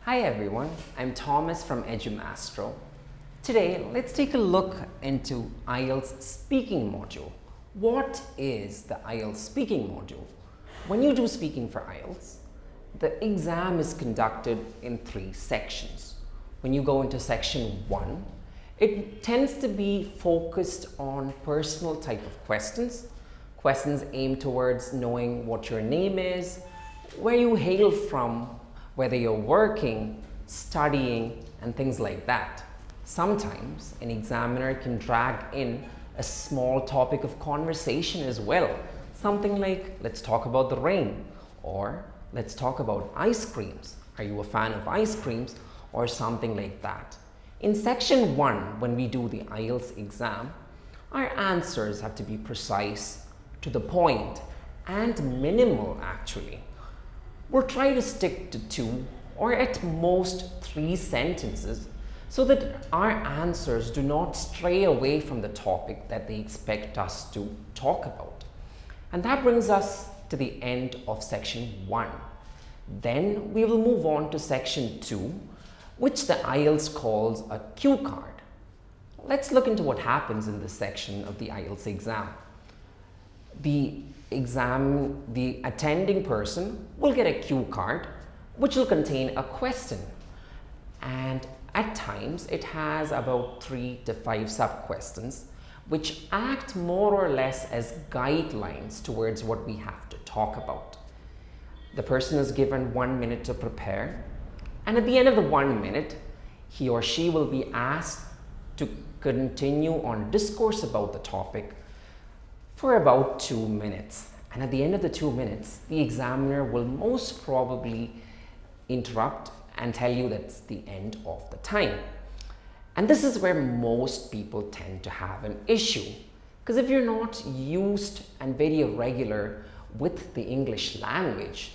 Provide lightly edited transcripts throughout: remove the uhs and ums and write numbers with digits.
Hi everyone, I'm Thomas from Edu Maestro. Today, let's take a look into IELTS speaking module. What is the IELTS speaking module? When you do speaking for IELTS, the exam is conducted in 3 sections. When you go into section 1, it tends to be focused on personal type of questions. Questions aimed towards knowing what your name is, where you hail from, whether you're working, studying, and things like that. Sometimes an examiner can drag in a small topic of conversation as well. Something like, let's talk about the rain, or let's talk about ice creams. Are you a fan of ice creams? Or something like that. In section 1, when we do the IELTS exam, our answers have to be precise, to the point, and minimal actually. We'll try to stick to 2 or at most 3 sentences so that our answers do not stray away from the topic that they expect us to talk about. And that brings us to the end of section 1. Then we will move on to section 2, which the IELTS calls a cue card. Let's look into what happens in this section of the IELTS exam. The attending person will get a cue card which will contain a question, and at times it has about 3 to 5 sub-questions which act more or less as guidelines towards what we have to talk about. The person is given 1 minute to prepare, and at the end of the 1 minute he or she will be asked to continue on discourse about the topic for about 2 minutes. And at the end of the 2 minutes, the examiner will most probably interrupt and tell you that's the end of the time. And this is where most people tend to have an issue, because if you're not used and very regular with the English language,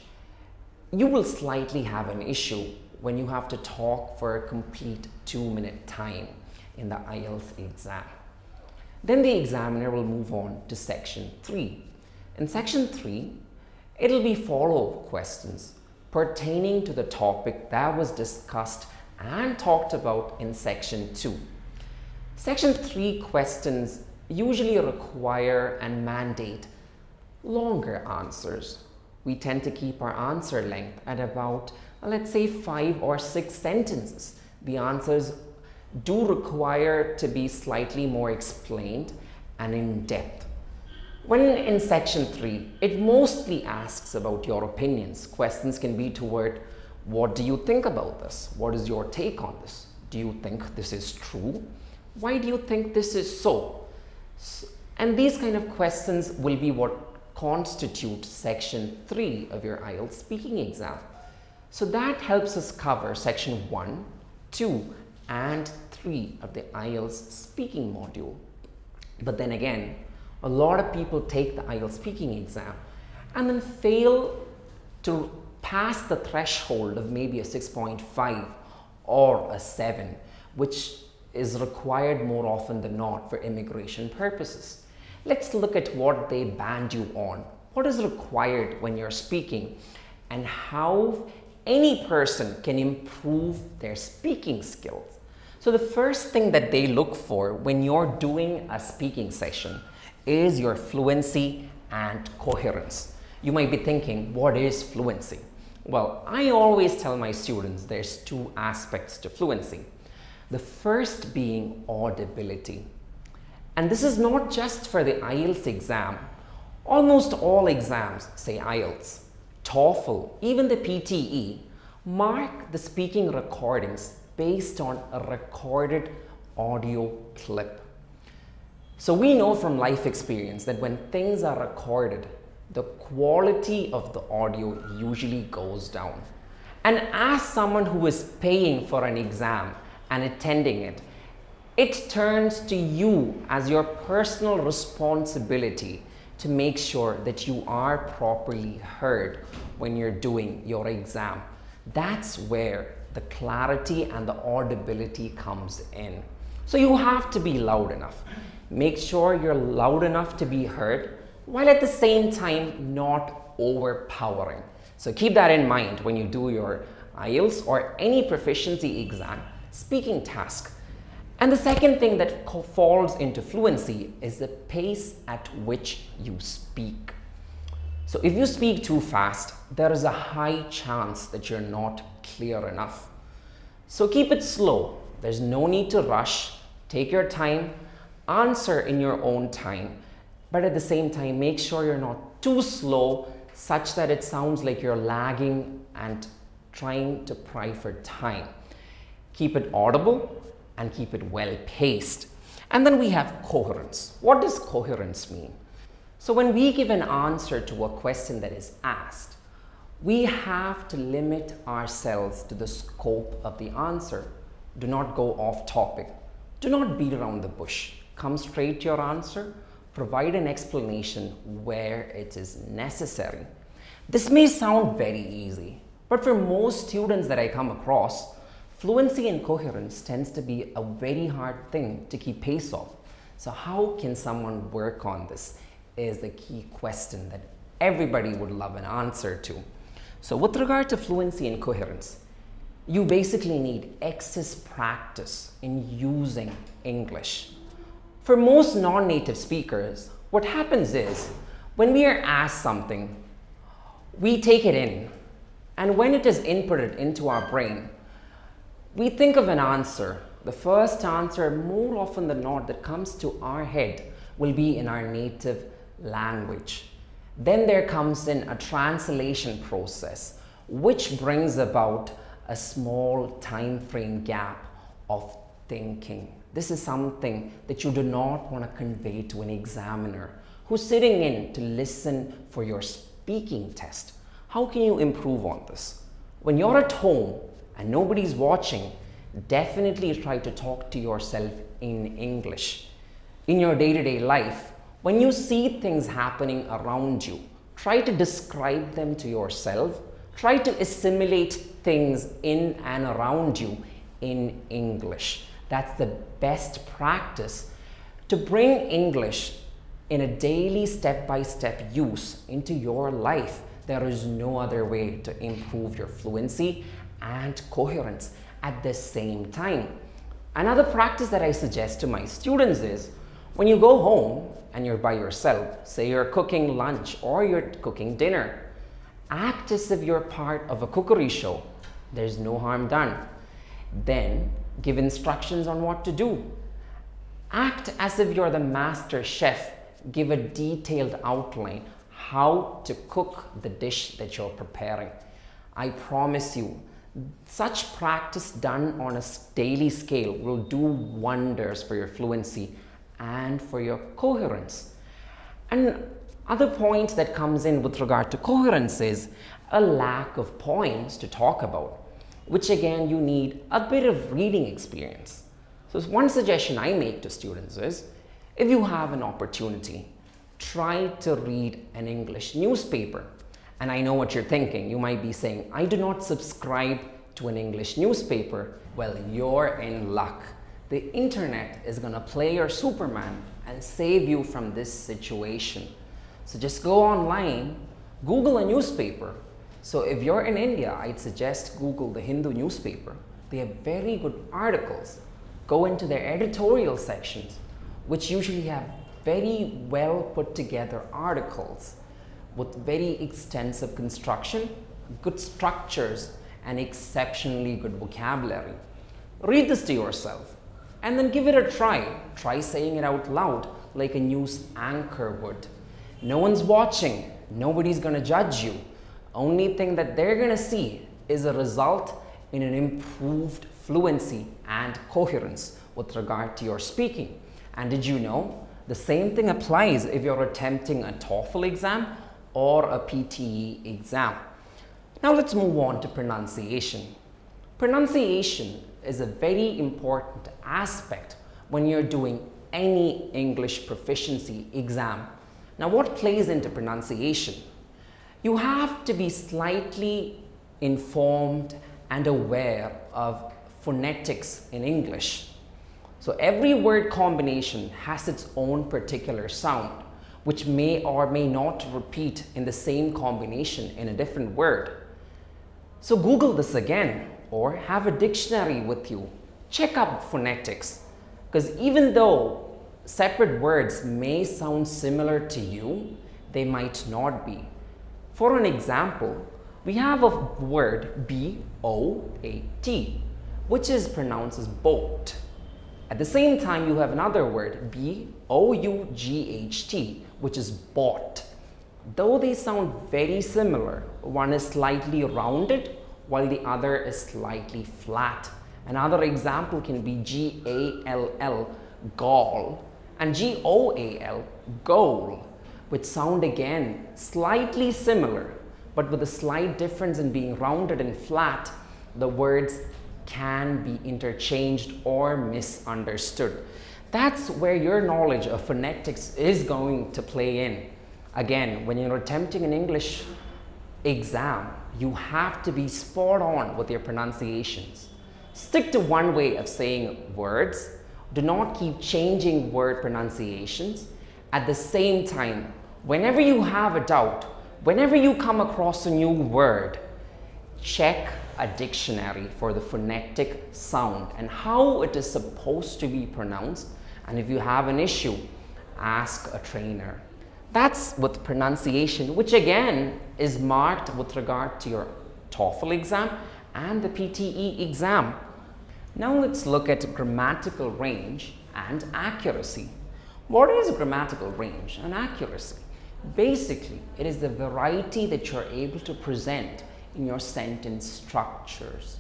you will slightly have an issue when you have to talk for a complete 2-minute time in the IELTS exam. Then the examiner will move on to section 3. In section 3, it'll be follow-up questions pertaining to the topic that was discussed and talked about in section 2. Section 3 questions usually require and mandate longer answers. We tend to keep our answer length at about, let's say, 5 or 6 sentences. The answers do require to be slightly more explained and in depth. When in section 3, it mostly asks about your opinions. Questions can be toward, what do you think about this? What is your take on this? Do you think this is true? Why do you think this is so? And these kind of questions will be what constitute section 3 of your IELTS speaking exam. So that helps us cover section 1, 2, and 3 of the IELTS speaking module. But then again, a lot of people take the IELTS speaking exam and then fail to pass the threshold of maybe a 6.5 or a 7, which is required more often than not for immigration purposes. Let's look at what they band you on, what is required when you're speaking, and how any person can improve their speaking skills. So the first thing that they look for when you're doing a speaking session is your fluency and coherence. You might be thinking, what is fluency? Well, I always tell my students there's 2 aspects to fluency. The first being audibility. And this is not just for the IELTS exam. Almost all exams, say IELTS, TOEFL, even the PTE, mark the speaking recordings based on a recorded audio clip. So we know from life experience that when things are recorded, the quality of the audio usually goes down. And as someone who is paying for an exam and attending it, it turns to you as your personal responsibility to make sure that you are properly heard when you're doing your exam. That's where the clarity and the audibility comes in. So you have to be loud enough. Make sure you're loud enough to be heard, while at the same time not overpowering. So keep that in mind when you do your IELTS or any proficiency exam, speaking task. And the second thing that falls into fluency is the pace at which you speak. So if you speak too fast, there is a high chance that you're not clear enough. So keep it slow. There's no need to rush. Take your time, answer in your own time, but at the same time, make sure you're not too slow such that it sounds like you're lagging and trying to pry for time. Keep it audible and keep it well paced. And then we have coherence. What does coherence mean? So when we give an answer to a question that is asked, we have to limit ourselves to the scope of the answer. Do not go off topic. Do not beat around the bush. Come straight to your answer. Provide an explanation where it is necessary. This may sound very easy, but for most students that I come across, fluency and coherence tends to be a very hard thing to keep pace of. So how can someone work on this is the key question that everybody would love an answer to. So with regard to fluency and coherence, you basically need excess practice in using English. For most non-native speakers, what happens is when we are asked something, we take it in, and when it is inputted into our brain, we think of an answer. The first answer, more often than not, that comes to our head will be in our native language. Then there comes in a translation process, which brings about a small time frame gap of thinking. This is something that you do not want to convey to an examiner who's sitting in to listen for your speaking test. How can you improve on this? When you're at home and nobody's watching, definitely try to talk to yourself in English. In your day-to-day life, when you see things happening around you, try to describe them to yourself. Try to assimilate things in and around you in English. That's the best practice to bring English in a daily step-by-step use into your life. There is no other way to improve your fluency and coherence at the same time. Another practice that I suggest to my students is when you go home and you're by yourself, say you're cooking lunch or you're cooking dinner, act as if you're part of a cookery show. There's no harm done. Then give instructions on what to do. Act as if you're the master chef. Give a detailed outline how to cook the dish that you're preparing. I promise you, such practice done on a daily scale will do wonders for your fluency and for your coherence. And other point that comes in with regard to coherence is a lack of points to talk about, which again you need a bit of reading experience. So one suggestion I make to students is, if you have an opportunity, try to read an English newspaper. And I know what you're thinking. You might be saying, I do not subscribe to an English newspaper. Well, you're in luck. The internet is gonna play your Superman and save you from this situation. So just go online, Google a newspaper. So if you're in India, I'd suggest Google the Hindu newspaper. They have very good articles. Go into their editorial sections, which usually have very well put together articles with very extensive construction, good structures, and exceptionally good vocabulary. Read this to yourself and then give it a try. Try saying it out loud like a news anchor would. No one's watching. Nobody's gonna judge you. Only thing that they're gonna see is a result in an improved fluency and coherence with regard to your speaking. And did you know the same thing applies if you're attempting a TOEFL exam or a PTE exam? Now let's move on to pronunciation. Pronunciation is a very important aspect when you're doing any English proficiency exam. Now what plays into pronunciation? You have to be slightly informed and aware of phonetics in English. So every word combination has its own particular sound, which may or may not repeat in the same combination in a different word. So Google this again or have a dictionary with you. Check up phonetics, because even though separate words may sound similar to you, they might not be. For an example, we have a word B-O-A-T, which is pronounced as boat. At the same time, you have another word B-O-U-G-H-T, which is bought. Though they sound very similar, one is slightly rounded while the other is slightly flat. Another example can be G-A-L-L, gall, and G-O-A-L, goal, which sound again slightly similar, but with a slight difference in being rounded and flat. The words can be interchanged or misunderstood. That's where your knowledge of phonetics is going to play in. Again, when you're attempting an English exam, you have to be spot on with your pronunciations. Stick to one way of saying words. Do not keep changing word pronunciations. At the same time, whenever you have a doubt, whenever you come across a new word, check a dictionary for the phonetic sound and how it is supposed to be pronounced. And if you have an issue, ask a trainer. That's with pronunciation, which again is marked with regard to your TOEFL exam and the PTE exam. Now let's look at grammatical range and accuracy. What is grammatical range and accuracy? Basically, it is the variety that you're able to present in your sentence structures.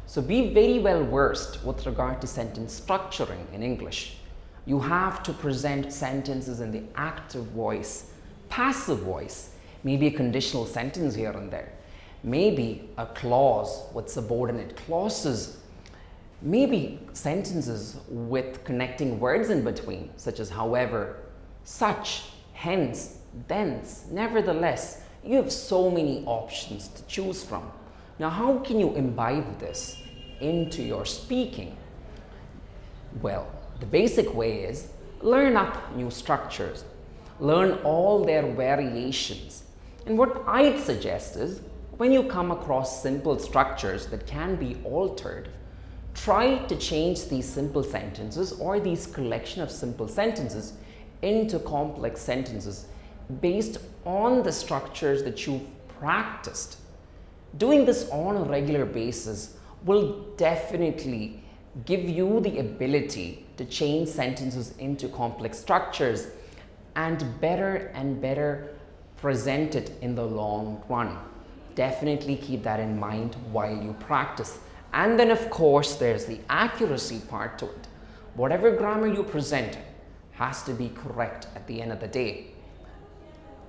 So be very well versed with regard to sentence structuring in English. You have to present sentences in the active voice, passive voice, maybe a conditional sentence here and there, maybe a clause with subordinate clauses, maybe sentences with connecting words in between, such as however, such, hence, thence, nevertheless. You have so many options to choose from. Now, how can you imbibe this into your speaking? Well, the basic way is learn up new structures, learn all their variations. And what I'd suggest is when you come across simple structures that can be altered, try to change these simple sentences or these collection of simple sentences into complex sentences based on the structures that you've practiced. Doing this on a regular basis will definitely give you the ability to change sentences into complex structures and better present it in the long run. Definitely keep that in mind while you practice. And then of course there's the accuracy part to it. Whatever grammar you present has to be correct at the end of the day.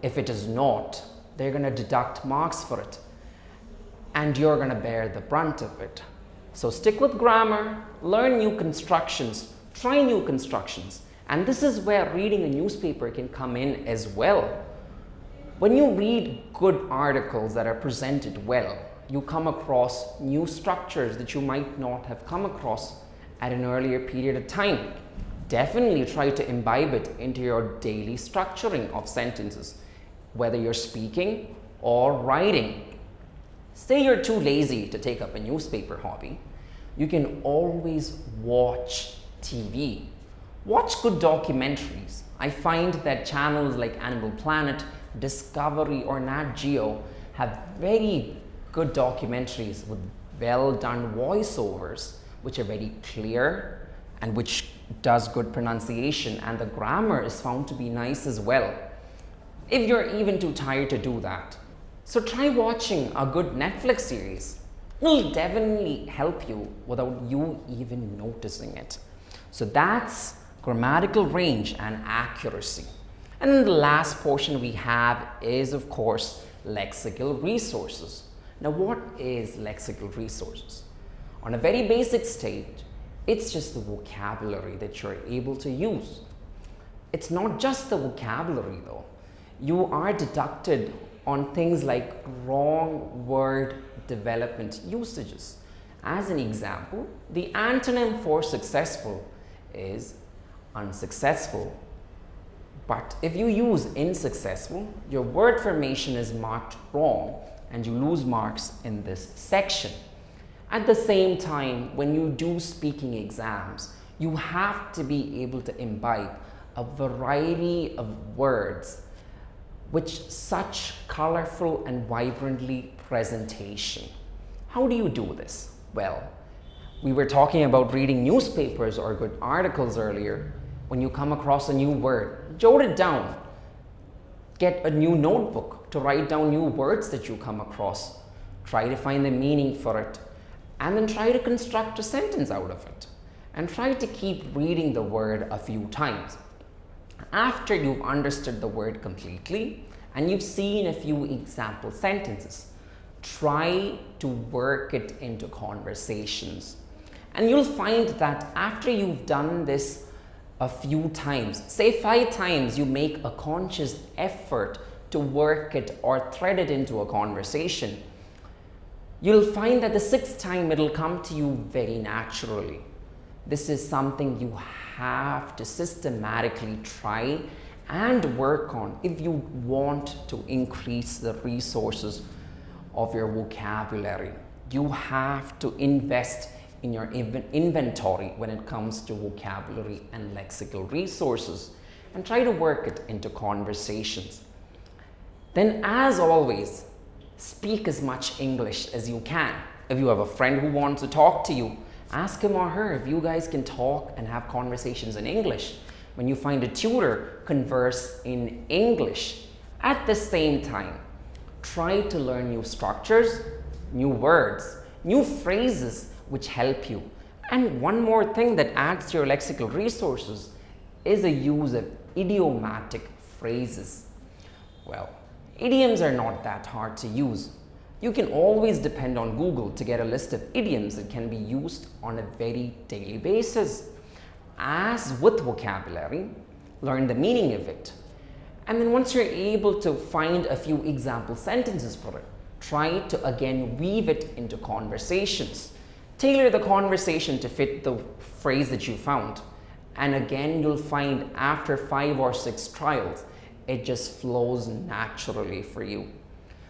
If it is not, they're going to deduct marks for it and you're going to bear the brunt of it. So stick with grammar, learn new constructions, try new constructions. And this is where reading a newspaper can come in as well. When you read good articles that are presented well, you come across new structures that you might not have come across at an earlier period of time. Definitely try to imbibe it into your daily structuring of sentences, whether you're speaking or writing. Say you're too lazy to take up a newspaper hobby, you can always watch TV. Watch good documentaries. I find that channels like Animal Planet, Discovery or Nat Geo have very good documentaries with well done voiceovers which are very clear and which does good pronunciation, and the grammar is found to be nice as well. If you're even too tired to do that, so try watching a good Netflix series. It'll definitely help you without you even noticing it. So that's grammatical range and accuracy. And then the last portion we have is, of course, lexical resources. Now, what is lexical resources? On a very basic stage, it's just the vocabulary that you're able to use. It's not just the vocabulary though. You are deducted on things like wrong word development usages. As an example, the antonym for successful is unsuccessful. But if you use unsuccessful, your word formation is marked wrong and you lose marks in this section. At the same time, when you do speaking exams, you have to be able to imbibe a variety of words which such colorful and vibrantly presentation. How do you do this? Well, we were talking about reading newspapers or good articles earlier. When you come across a new word, jot it down. Get a new notebook to write down new words that you come across. Try to find the meaning for it, and then try to construct a sentence out of it. And try to keep reading the word a few times. After you've understood the word completely and you've seen a few example sentences, try to work it into conversations. And you'll find that after you've done this a few times, say 5 times, you make a conscious effort to work it or thread it into a conversation, you'll find that the 6th time it'll come to you very naturally. This is something you have to systematically try and work on if you want to increase the resources of your vocabulary. You have to invest in your inventory when it comes to vocabulary and lexical resources, and try to work it into conversations. Then, as always, speak as much English as you can. If you have a friend who wants to talk to you, ask him or her if you guys can talk and have conversations in English. When you find a tutor, converse in English. At the same time, try to learn new structures, new words, new phrases which help you. And one more thing that adds to your lexical resources is the use of idiomatic phrases. Well, idioms are not that hard to use. You can always depend on Google to get a list of idioms that can be used on a very daily basis. As with vocabulary, learn the meaning of it. And then once you're able to find a few example sentences for it, try to again weave it into conversations. Tailor the conversation to fit the phrase that you found. And again, you'll find after 5 or 6 trials, it just flows naturally for you.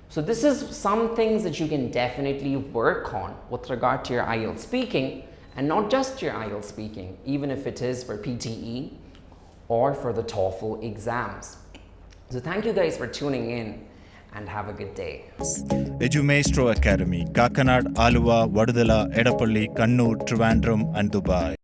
So this is some things that you can definitely work on with regard to your IELTS speaking, and not just your IELTS speaking, even if it is for PTE or for the TOEFL exams. So thank you guys for tuning in and have a good day. Edu Maestro Academy, Kakanad, Aluva, Vadudala, Edapalli, Kannur, Trivandrum and Dubai.